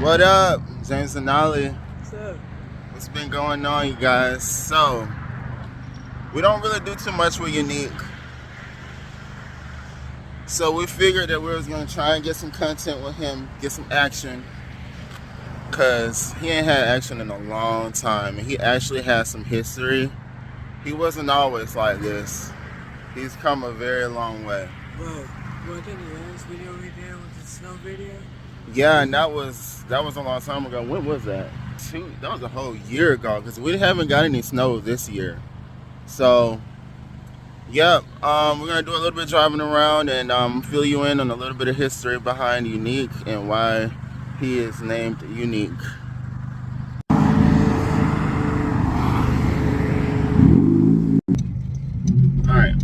What up, James and Olie? What's up? What's been going on, you guys? So, we don't really do too much with Unique. So we figured that we was gonna try and get some content with him, get some action. Cause he ain't had action in a long time, and he actually has some history. He wasn't always like this. He's come a very long way. Well, I think the last video we did was the snow video. Yeah, and that was a long time ago. When was that? That was a whole year ago, because we haven't got any snow this year. So, yep, we're gonna do a little bit of driving around and fill you in on a little bit of history behind Unique and why he is named Unique. All right.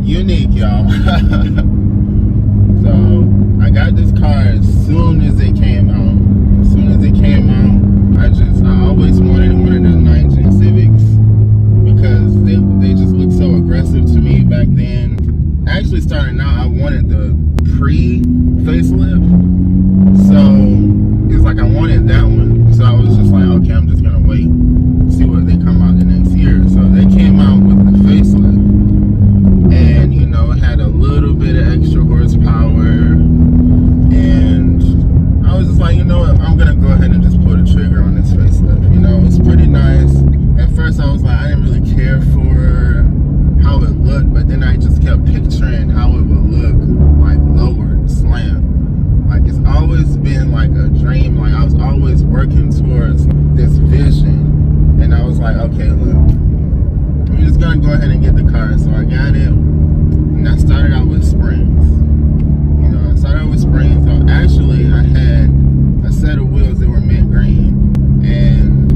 Unique, y'all. So I got this car as soon as it came out. I always wanted one of the 9-gen Civics because they just look so aggressive to me back then. Actually, starting out, I wanted the pre-facelift. So it's like I wanted that one. So I was just like, okay, I'm just gonna wait, see what they come out the next year. So they came out with the facelift. And it had a little bit of extra horsepower, and I was just like, you know what, I'm gonna go ahead and just pull the trigger on this facelift. It's pretty nice. At first I was like, I didn't really care for how it looked, but then I just kept picturing how it would look like lowered, slammed. Like, it's always been like a dream. Like, I was always working towards this vision, and I was like, okay, look, I'm just gonna go ahead and get the car. So I got it, and I started out with springs. So actually, I had a set of wheels that were mint green, and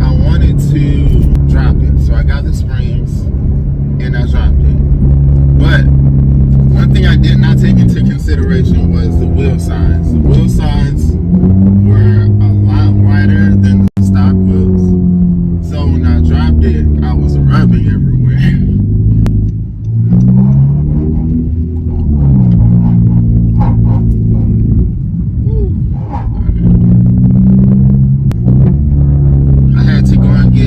I wanted to drop it. So I got the springs, and I dropped it. But one thing I did not take into consideration was the wheel size. The wheel size were a lot wider than the stock wheels. So when I dropped it, I was rubbing everywhere. I had to go and get,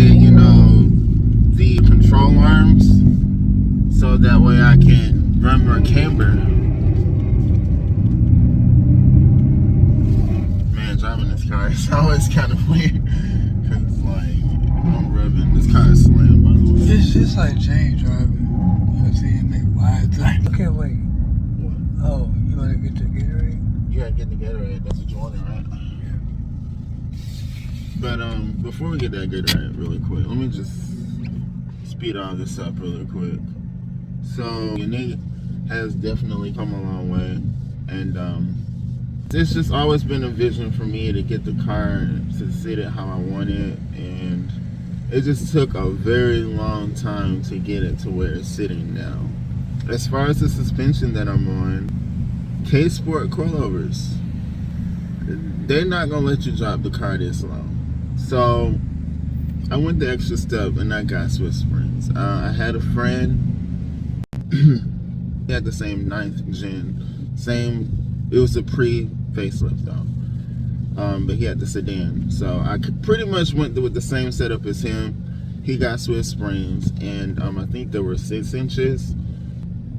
the control arms so that way I can run more camber. Man, driving this car is always kind of weird. Cause it's like, I'm rubbing. This car is slammed, by the way. It's just like James driving. I see him make wide things. I can't wait. What? Oh, you want to get the Gatorade? You gotta get the Gatorade. That's what you wanted, right? Yeah. But before we get that Gatorade really quick, let me just speed all this up really quick. So Unique has definitely come a long way, and it's just always been a vision for me to get the car to sit it how I want it, and it just took a very long time to get it to where it's sitting now. As far as the suspension that I'm on, K-Sport coilovers, they're not gonna let you drop the car this low. So I went the extra step and I got Swiss springs. I had a friend, he had the same 9th gen, it was a pre-facelift though, but he had the sedan. So I pretty much went with the same setup as him. He got Swiss springs, and I think there were 6 inches.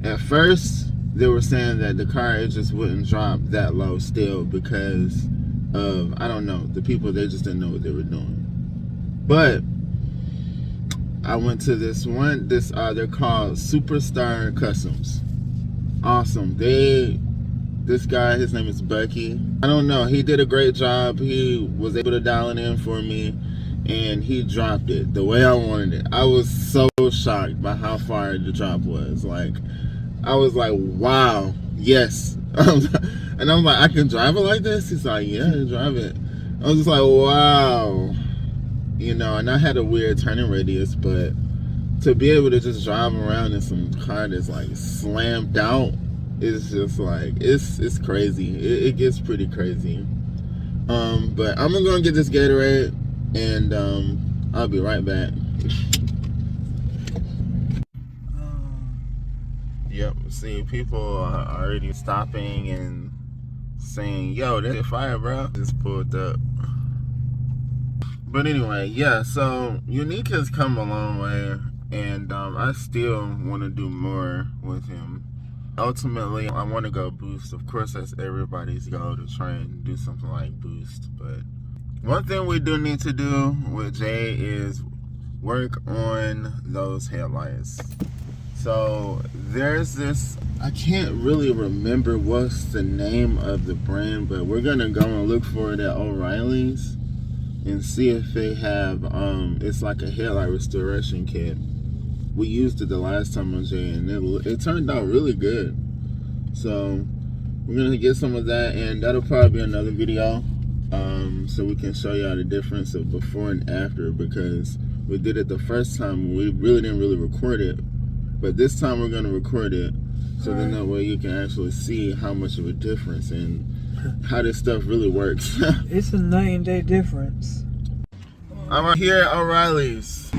At first, they were saying that the car, it just wouldn't drop that low still because of, I don't know, the people, they just didn't know what they were doing. But I went to they're called Superstar Customs. Awesome. This guy, his name is Bucky. I don't know, he did a great job. He was able to dial it in for me, and he dropped it the way I wanted it. I was so shocked by how far the drop was. Like, I was like, wow, yes. And I'm like, I can drive it like this? He's like, yeah, drive it. I was just like, wow. And I had a weird turning radius, but to be able to just drive around in some car that's like slammed out it's just like it's crazy. It gets pretty crazy. But I'm gonna get this Gatorade, and I'll be right back. Yep. See, people are already stopping and saying, "Yo, that's fire, bro." Just pulled up. But anyway, yeah. So Unique has come a long way, and I still want to do more with him. Ultimately, I want to go Boost. Of course, that's everybody's goal, to try and do something like Boost. But one thing we do need to do with Jay is work on those headlights. So there's this, I can't really remember what's the name of the brand, but we're gonna go and look for it at O'Reilly's and see if they have it's like a headlight restoration kit. We used it the last time on Jay, and it turned out really good. So we're gonna get some of that, and that'll probably be another video, so we can show y'all the difference of before and after, because we did it the first time, we really didn't record it, but this time we're gonna record it, so then that way you can actually see how much of a difference and how this stuff really works. It's a night and day difference. I'm here at O'Reilly's.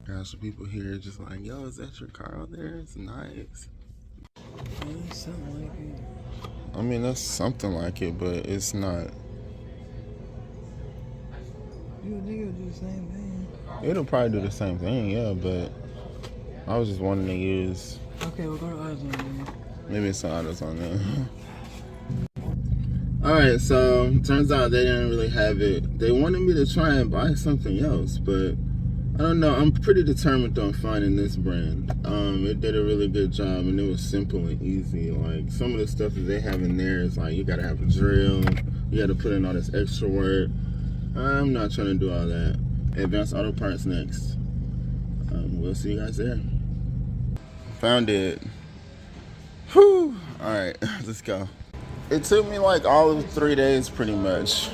Got some people here just like, yo, is that your car out there? It's nice. Something like it. I mean, that's something like it, but it's not. You would think it would do the same thing. It'll probably do the same thing, yeah, but I was just wanting to use. Okay, we'll go to AutoZone then. Maybe it's some others on there. Alright, so turns out they didn't really have it. They wanted me to try and buy something else, but I don't know. I'm pretty determined on finding this brand. It did a really good job, and it was simple and easy. Like, some of the stuff that they have in there is like, you gotta have a drill, you gotta put in all this extra work. I'm not trying to do all that. Advanced Auto Parts next. We'll see you guys there. Found it. Whew. Alright, let's go. It took me like all of 3 days pretty much.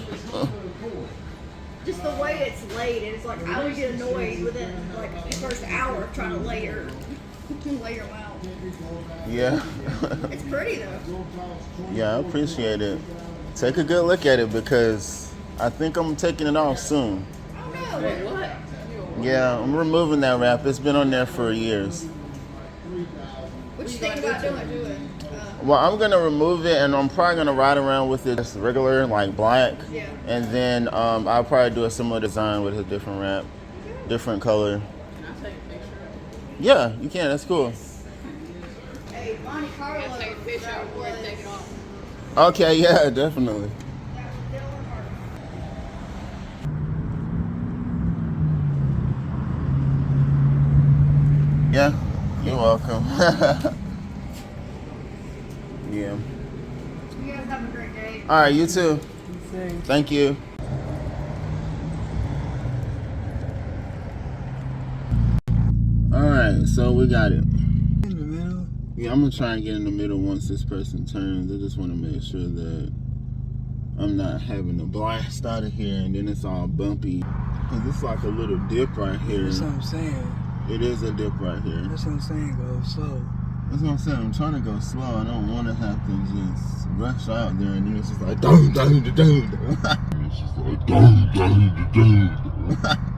Just the way it's laid, it's like I would get annoyed within like the first hour of trying to layer them out. Yeah. It's pretty though. Yeah, I appreciate it. Take a good look at it, because I think I'm taking it off soon. Oh no, wait, what? Yeah, I'm removing that wrap. It's been on there for years. What you think about doing? Well, I'm gonna remove it, and I'm probably gonna ride around with it just regular, like black. Yeah. And then I'll probably do a similar design with a different wrap, different color. Can I take a picture? Yeah, you can. That's cool. Hey, Monte Carlo. I gotta take a picture before I take it off. Okay, yeah, definitely. Yeah, you're welcome. Yeah. You guys have a great day. All right, you too. Say, Thank you. All right, so we got it. in the middle. Yeah, I'm gonna try and get in the middle once this person turns. I just want to make sure that I'm not having a blast out of here and then it's all bumpy. Cause it's like a little dip right here. That's what I'm saying. It is a dip right here. That's what I'm saying. Go slow. That's what I'm saying. I'm trying to go slow. I don't want to have to just rush out there and then it's just like dun dun dun dun. It's just like dun dun dun dun.